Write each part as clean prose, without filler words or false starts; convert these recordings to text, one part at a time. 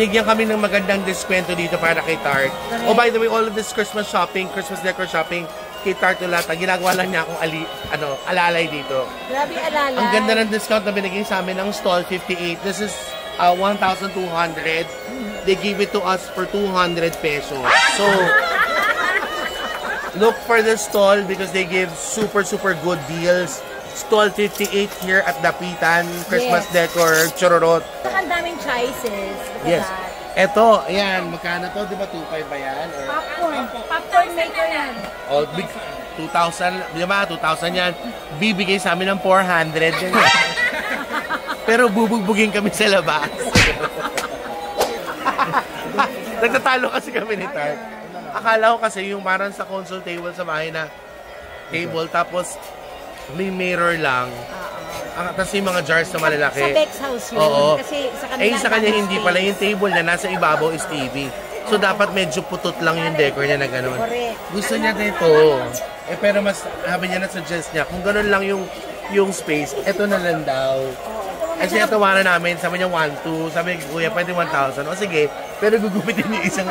binigyan kami ng magandang diskwento dito para kay Tart. Oh, by the way, all of this Christmas shopping, Christmas decor shopping, kay Tart Tulata, ginagawa lang niya akong alalay dito. Grabe alalay. Ang ganda ng discount na binigay sa amin ng stall, 58. This is 1,200. They give it to us for 200 pesos. So, look for the stall because they give super good deals. Stall 58 here at Dapitan, Christmas decor, chururot. Ang daming choices. Yes. Eto, ayan, magkano to? Di ba 2.5 ba yan? Or... Popcorn maker yan. Oh, big 2,000, di ba? 2,000 yan. Bibigay sa amin ng 400. Pero bubugbugin kami sa labas. Nagtatalo kasi kami ni Tart. Akala ko kasi yung parang sa console table sa bahay na table, tapos may mirror lang. Tapos yung mga jars na malalaki. Sa Bex House yun. Oo. Kasi sa kanila, sa kanya hindi pala. Yung table na nasa ibabaw is TV. So dapat medyo putot lang yung decor niya na gano'n. Gusto niya dito. Pero mas, sabi niya na-suggest niya, kung gano'n lang yung space, eto na lang daw. Kasi natawanan namin, sabi niya 1,200. Sabi niya, kuya, pwede 1,000. O sige, pero gugupitin niyo isang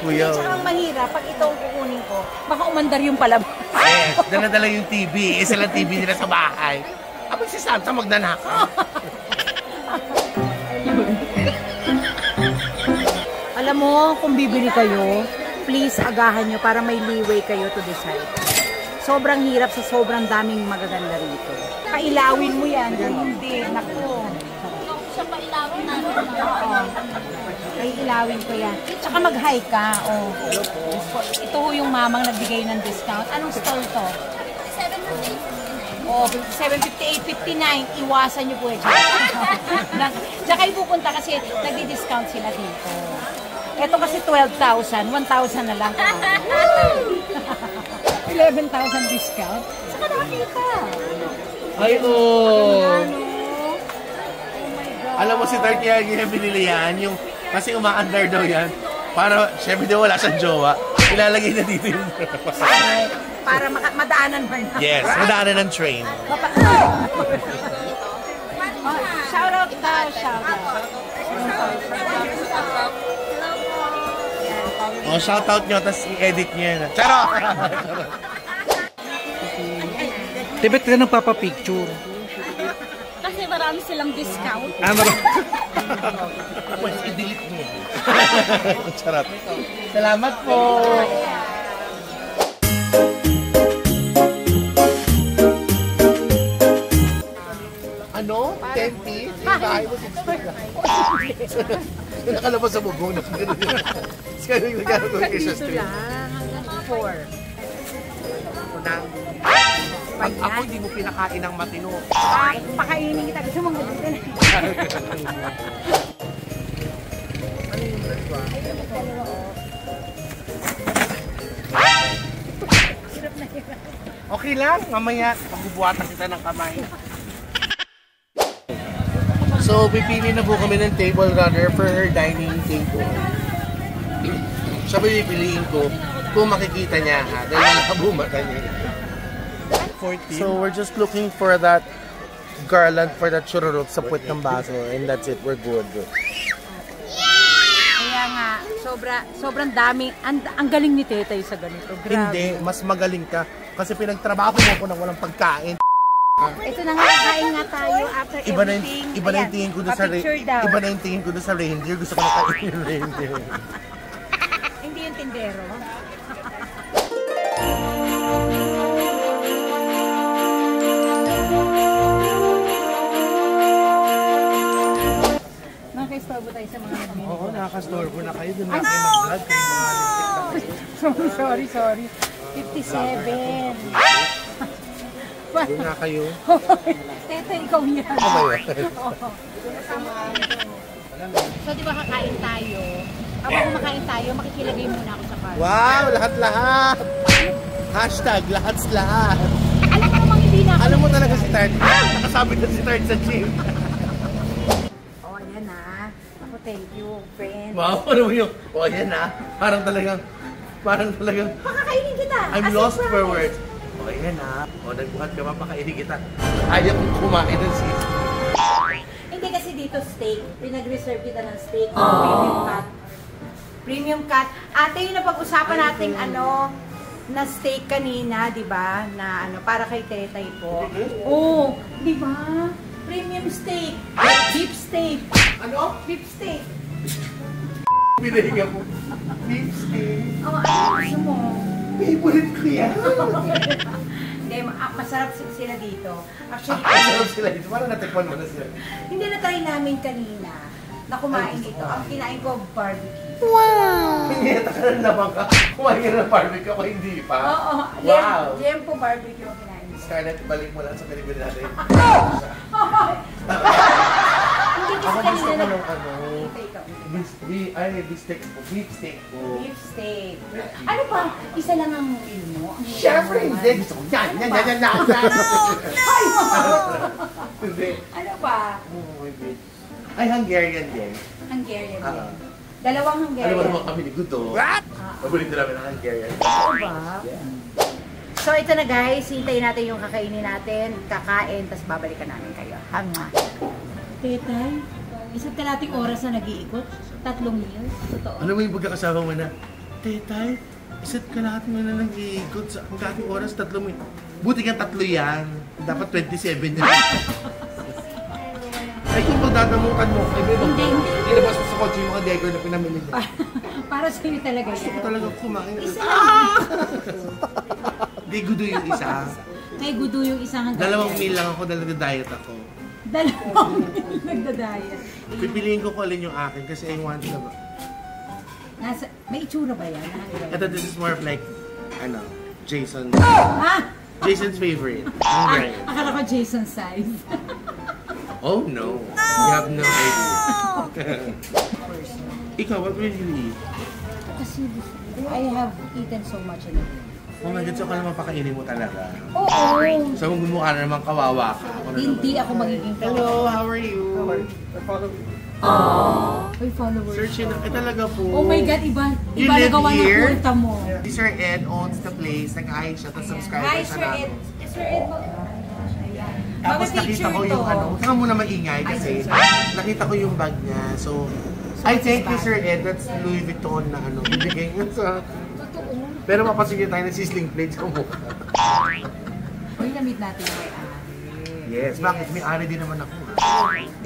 kuya. Tsaka ang mahirap, pag ito ang kukunin ko, baka umandar yung palabas. Yes, dala-dala yung TV. Isa lang TV nila sa bahay. Abang si Santa magnanakaw. Alam mo, kung bibili kayo, please agahan nyo para may leeway kayo to decide. Sobrang hirap sa sobrang daming magaganda rito. Pailawin mo yan. Hindi, naku. Sa pailawin natin. Ay, ilawin ko yan. Tsaka mag-hi ka. Oh. Ito yung mamang nagbigay ng discount. Anong stall to? 758. Oh, 758.59. Iwasan nyo po eh. Diyan kayo pupunta kasi nagdi-discount sila dito. Ito kasi 12,000. 1,000 na lang. 11,000 discount. Saka nakakita. Ay, oh. Alam mo si Tart kaya binili yan, yung kasi umaandar daw yan. Para, syempre daw wala siyang jowa. Ilalagay na dito yung para madaanan ba na? Yes, madaanan ng train. Shout out daw, shout out. Oh, shout out nyo, tapos i-edit nyo yan. Charot! Tibet ka nang papapicture. Kasi marami silang discount. Pwede i-delete mo. Charot. Salamat po. Ano? 10 feet? Bahay mo 6 feet lang. Nakalabas sa bubong na gano'n. Kaya nagkakaroon kay sa street. Hanggang 4. Pag ako hindi mo pinakain ng matino. Pakainin kita. Gusto mong gugutin. Okay lang, mamaya magbubuhatan kita ng kamay. So, pipili na po kami ng table runner for her dining table. Sabi pipiliin ko kung makikita niya ha, dahil nakabumata niya. 14. So, we're just looking for that garland for that chururot sa puwet ng baso and that's it, we're good. Kaya nga, sobrang dami. Ang galing ni Tetay sa ganito. Grabe. Hindi, mas magaling ka kasi pinagtrabaho mo ko ng walang pagkain. Ito na nga, kain nga tayo after everything. Iba na yung tingin ko doon sa iba na yung tingin ko doon sa reindeer. Gusto ko na kainin yung reindeer. Hindi yung tindero. Nakaka-istorbo tayo sa mga nagmini. Oo, nakaka-storbo na kayo. Doon na kayo mag-vlog. Kayo mga lipstick na kayo. Sorry. 57. Doon na kayo. Tete, ikaw yan. Ano ba yun? So, di ba kakain tayo? Kapag kumakain tayo, makikilagay muna ako sa card. Wow, lahat-lahat. Hashtag, lahat-lahat. Alam mo namang hindi na ako. Alam mo talaga si Tart. Nakasabit na si Tart sa gym. Oh, ayan na. Ako, thank you, friend. Wow, ano mo yung, oh yan na. Parang talagang, Pakakainin kita. I'm lost for words. O, yan ha. O, nagbuhat ka, mapakainin kita. Ayaw kong kumain ng sisi. Hindi kasi, di dito steak. Pinag-reserve kita ng steak. Premium cut. Premium cut. Ate, yung napag-usapan nating na steak kanina, di ba? Na para kay Tetay po. Oh, di ba? Premium steak. Beef steak. Ano? Beef steak. Pinahinga mo. Beef steak. Oh, ano gusto mo? Favorite ko yan. Hindi, masarap sila dito. Actually, Masarap sila dito. Parang natikpan mo na sila. hindi na try namin kanina na kumain dito. Ang kinain ko, barbecue. Pinita ka na naman ka. Kumain ka ng barbecue ako, hindi pa. Oo. Wow. Jempo barbecue ang kinain ko. Scarlett, balik mo lang sa Pilipinas natin. Hindi Ako kasi gusto ko kanina ng beef steak po. Beef steak po. beef steak. Ano pa? Isa lang ang meal mo? Ang Siyempre, meal mo hindi. naman. Gusto ko yan. Yan. Ay, Hindi. ano pa? Ay, Hungarian din. Hungarian din. Ah. Dalawang Ano Hungarian. ba naman kami ni Guto? What? Paborito namin ang Hungarian. Ano ba? So ito na guys, hintayin natin yung kakainin natin, kakain, tapos babalikan namin kayo. Hanga. Tetay, isa't kalating oras na nag-iikot, 3 meals, totoo. Ano mo yung pagkakasama mo na? Tetay, isa't kalahati mo na nag-iikot sa kalating oras, 3 mo. Buti ka 3 yan. Dapat 27 yan. Ay, kung pagdadamukan mo, ay may Hindi. ilabas mo sa kotse yung mga decor na pinamili niya. Para sa'yo talaga Gusto ko yan. talaga kumain. Isa lang. Di gudo yung isa. Kay Gudu yung isang Hungarian. 2 meal lang ako dahil nag-diet ako. Dalawang meal nagdadaya. Pipiliin ko kung alin yung akin kasi I want na ba. May itsura ba yan? Ito, this is more of like, Jason. Ah! Jason's favorite. Hungarian. Akala ko Jason size. Oh no. You have no idea. Ikaw, what will you eat? Kasi I have eaten so much in a day. Oh my God, so ka naman pakainin mo talaga. Oo! So kung mukha na naman kawawa ka. Ako na Hindi naman. ako magiging Hello, how are you? May followers. Search it. Talaga po. Oh my God, iba You na live gawa ng here? kulta mo. Si Sir Ed owns the place. Nag-ayos siya. Tapos subscriber Hi, siya Sir Ed. namin. Sir Ed, Tapos nakita ko yung saka muna maingay kasi nakita ko yung bag niya. So, I thank you Sir Ed. That's Louis Vuitton na bibigay niya sa... Pero mapasin niyo tayo ng sizzling plate sa mukha. Uy, na-meet natin yung may-ari. Yes, bakit? May-ari din naman ako.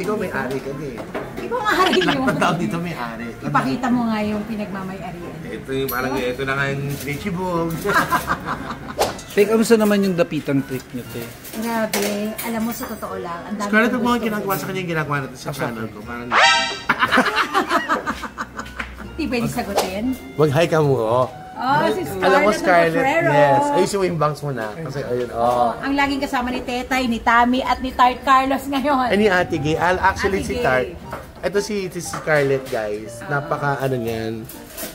Ikaw may-ari ka din. Ikaw nga hari Lahat yun. ng tao dito may-ari. Ipakita mo nga yung pinagmamay-arian. Ito yung parang ito na nga yung Richie Bog. Te, kamusta naman yung dapitan trip niyo, te? Grabe, alam mo sa totoo lang, ang dami Scarlett, kong ang mga gusto. ginagawa sa kanya yung ginagawa natin sa channel ko. Parang... Hindi pwede sagutin. Mag-hi ka mo. Oh, si Scarlett. Alam mo, Scarlett, Potrero. yes. Ayusin mo yung bangs mo na. Kasi, ayun, Oo, ang laging kasama ni Tetay, ni Tammy, at ni Tart Carlos ngayon. Ay, ni Ate Gay. Actually, Ate si Gay. Tart. Ito si Scarlett, guys. Napaka, niyan.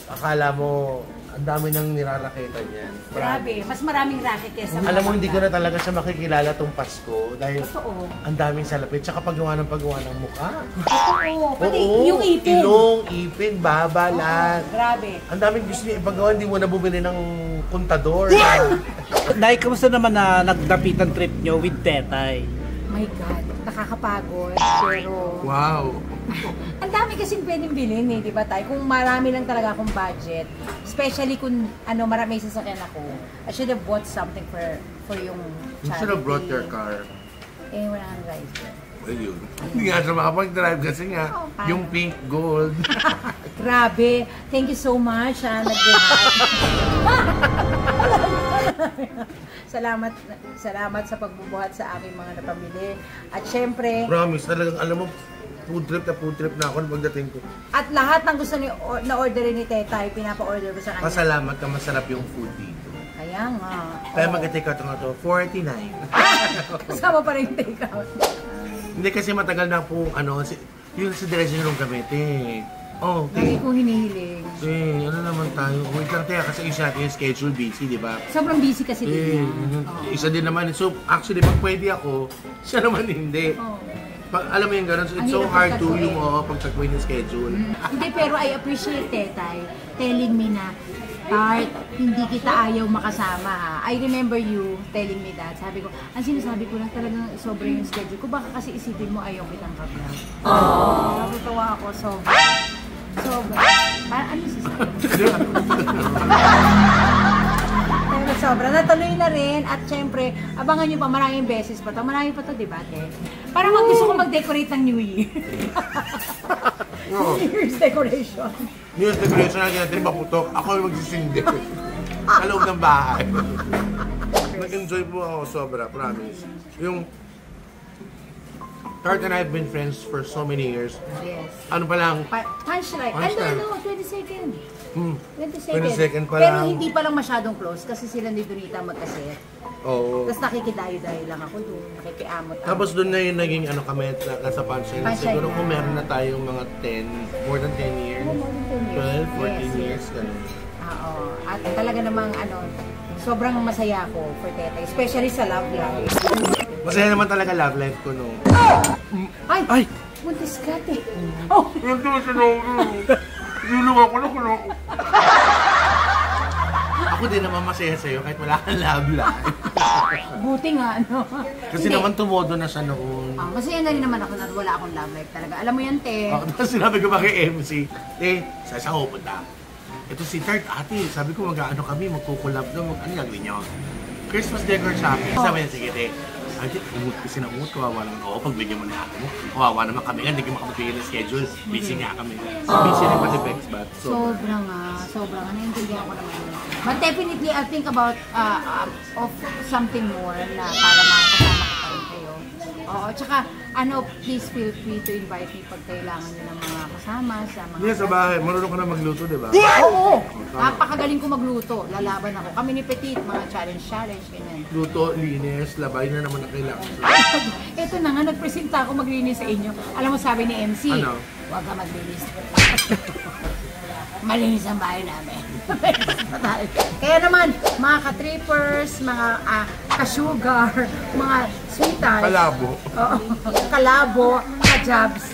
Akala mo, ang dami nang niraraketan niyan. Grabe, mas maraming racket kesa Alam mo, hindi ko na talaga siya makikilala tong Pasko. Dahil Totoo. ang daming salapit. Tsaka paggawa ng mukha. Oo, pati Oo, yung ipin. Ilong, ipin, baba, lahat. Grabe. Ang daming gusto niya ipagawa, hindi mo na bumili ng kontador. Nay, kamusta naman na nagdapitan trip niyo with Tetay? My God, nakakapagod, pero Wow. ang dami kasing pwedeng bilhin eh, di ba tayo? Kung marami lang talaga akong budget, especially kung marami sasakyan ako, I should have bought something for yung You charity. should have brought your car. Eh, wala kang rider. Ayun. Hindi nga siya makapag-drive kasi nga, Oh, paano? yung pink gold. Grabe, thank you so much, nagbuhat. Salamat sa pagbubuhat sa aking mga napamili. At syempre, Promise, talagang alam mo, food trip na ako nung pagdating ko. at lahat ng gusto na-orderin ni Tetay, pinapa-order ko sa kanya. Pasalamat ka, masarap yung food dito. Kaya nga. Kaya Oo. mag-take out nga to, 49. Kasama pa rin yung take-out. Hindi kasi matagal na po, yung sa direction nung gamitin. Oh, Lagi kong hinihiling. ano naman tayo? Wait lang tayo kasi isa natin yung schedule busy, di ba? Sobrang busy kasi din niya. Oo. Isa din naman. So, actually, pag pwede ako, siya naman hindi. Oo. Alam mo yung gano'n, so it's so hard to yung pagtagpuin yung schedule. Hindi, pero I appreciate Tetay telling me na, Tart, hindi kita ayaw makasama ha. I remember you telling me that. Sabi ko, ang sinasabi ko lang talagang sobra yung schedule ko. Baka kasi isipin mo ayaw kitang kablog. Natutuwa ako, sobra. Sobra. Ano sasabi? Pero sobra. Natuloy na rin. At syempre, abangan nyo pa, maraming beses pa to. Marami pa to, diba, te? Parang gusto ko mag-decorate ng New Year. New Year's decoration. New Year's decoration natin maputok. Ako yung magsisindi. Sa loob ng bahay. Nag-enjoy po ako sobra, promise. Yung Tart and I have been friends for so many years. Yes. Ano pa lang? Punchline. Punchline. 22nd. 22nd pa Pero lang. hindi pa lang masyadong close kasi sila ni Donita magkaset. Oo. Tapos nakikidayo-dayo lang ako doon. Nakikiamot ako. Tapos doon na yung naging kami nasa punchline. Punchline Siguro na. kung meron na tayong mga 10, more than 10 years. More than 10 years. 12, 14 Yes, years. Ganun. Oo. At talaga namang sobrang masaya ako for Tetay. Especially sa love life. Masaya naman talaga love life ko no. Ay! Buntis ka, te. Oh! Yung doon sa nung... Yulong ako na kuno. Ako din naman masaya sa'yo kahit wala kang love life. Buti nga, ano. Kasi Hindi. naman tumodo na siya noon. Masaya na rin naman ako na wala akong love life talaga. Alam mo yan, te. Tapos sinabi ko ba kay MC, sa isang pupunta. Ito si Tart, ate, sabi ko mag-ano kami, magkukulab na, ano gagawin nyo? Christmas decor shopping. Sabi niya, sige, te. Ate, umut kasi na umut, kawawa naman. Oo, pagbigyan mo na ako mo. Kawawa naman kami, hindi ko makapagbigyan ng schedule. Busy nga kami. Busy rin pati Bex, but Sobrang naiintindihan ko naman yun. But definitely, I think about of something more na para makasama ko pa rin kayo. Oo, tsaka please feel free to invite me pag kailangan nyo ng mga kasama sa mga... Hindi, sa bahay. Marunong ka na magluto, di ba? Oo! Napakagaling ko magluto. Lalaban ako. Kami ni Petit, mga challenge, ganyan. Luto, linis, labay na naman ang kailangan. Ito na nga, nagpresenta ako maglinis sa inyo. Alam mo, sabi ni MC, Ano? huwag ka maglinis. Malinis ang bahay namin. Kaya naman, mga ka-trippers, mga ka-sugar, mga sweethearts. Kalabo. Oo, kalabo, ka-jabs,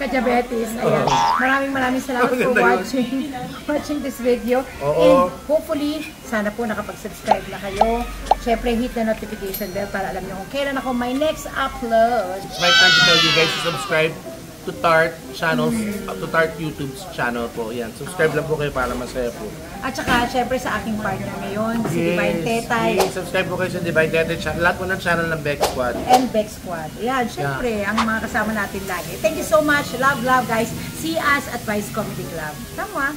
ka-diabetes. Ayan. Maraming salamat for watching this video. Oo. And hopefully, sana po nakapag-subscribe na kayo. Siyempre, hit the notification bell para alam niyo kung kailan ako my next upload. It's my time to tell you guys to subscribe to Tart channel, to Tart YouTube's channel po. Yan, subscribe lang po kayo para masaya po. At saka, siyempre sa aking partner ngayon, si Divine Tetay. Yes, subscribe po kayo sa Divine Tetay channel. Lahat po ng channel ng Bex Squad. And Bex Squad. Yan, siyempre, ang mga kasama natin lagi. Thank you so much. Love, guys. See us at Vice Comedy Club. Tama.